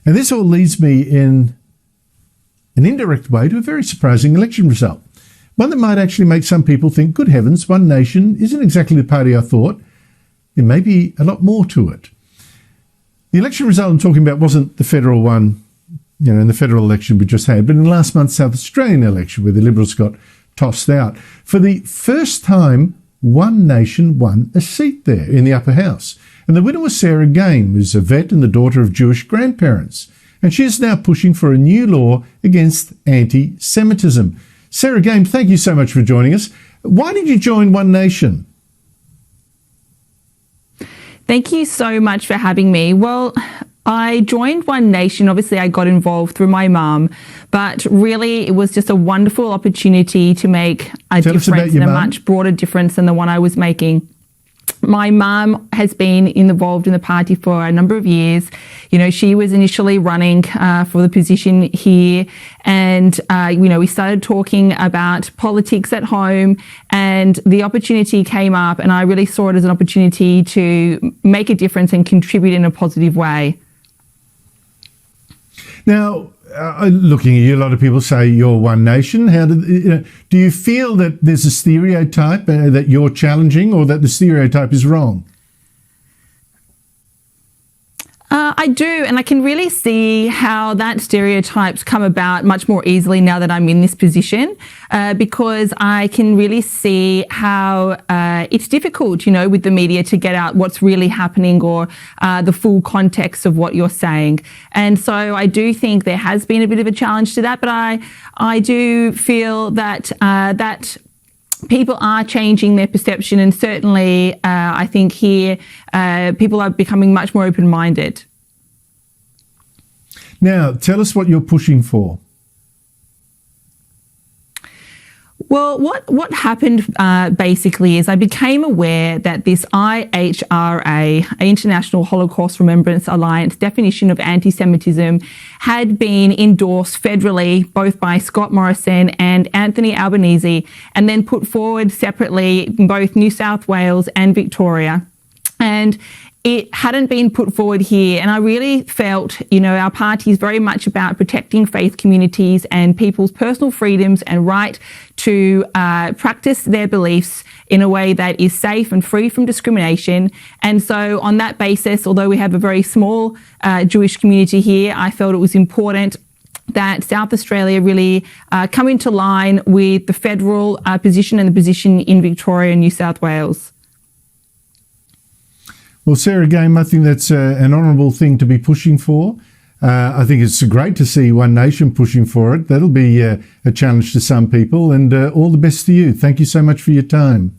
And this all leads me in an indirect way to a very surprising election result. One that might actually make some people think, good heavens, One Nation isn't exactly the party I thought. There may be a lot more to it. The election result I'm talking about wasn't the federal one, in the federal election we just had, but in last month's South Australian election where the Liberals got tossed out. For the first time, One Nation won a seat there in the upper house. And the winner was Sarah Game, who's a vet and the daughter of Jewish grandparents. And she is now pushing for a new law against anti-Semitism. Sarah Game, thank you so much for joining us. Why did you join One Nation? Thank you so much for having me. Well, I joined One Nation. Obviously, I got involved through my mum, but really it was just a wonderful opportunity to make a difference and a much broader difference than the one I was making. My mum has been involved in the party for a number of years. She was initially running for the position here, and we started talking about politics at home, and the opportunity came up, and I really saw it as an opportunity to make a difference and contribute in a positive way. Now, looking at you, a lot of people say you're One Nation. Do you feel that there's a stereotype that you're challenging, or that the stereotype is wrong? I do, and I can really see how that stereotypes come about much more easily now that I'm in this position, because I can really see how it's difficult, with the media to get out what's really happening or the full context of what you're saying. And so I do think there has been a bit of a challenge to that, but I do feel that people are changing their perception, and certainly I think here people are becoming much more open-minded. Now, tell us what you're pushing for. Well, what happened basically is I became aware that this IHRA, International Holocaust Remembrance Alliance, definition of anti-Semitism had been endorsed federally both by Scott Morrison and Anthony Albanese, and then put forward separately in both New South Wales and Victoria. And it hadn't been put forward here. And I really felt, our party is very much about protecting faith communities and people's personal freedoms and right to practice their beliefs in a way that is safe and free from discrimination. And so on that basis, although we have a very small Jewish community here, I felt it was important that South Australia really come into line with the federal position and the position in Victoria and New South Wales. Well, Sarah Game, I think that's an honourable thing to be pushing for. I think it's great to see One Nation pushing for it. That'll be a challenge to some people, and all the best to you. Thank you so much for your time.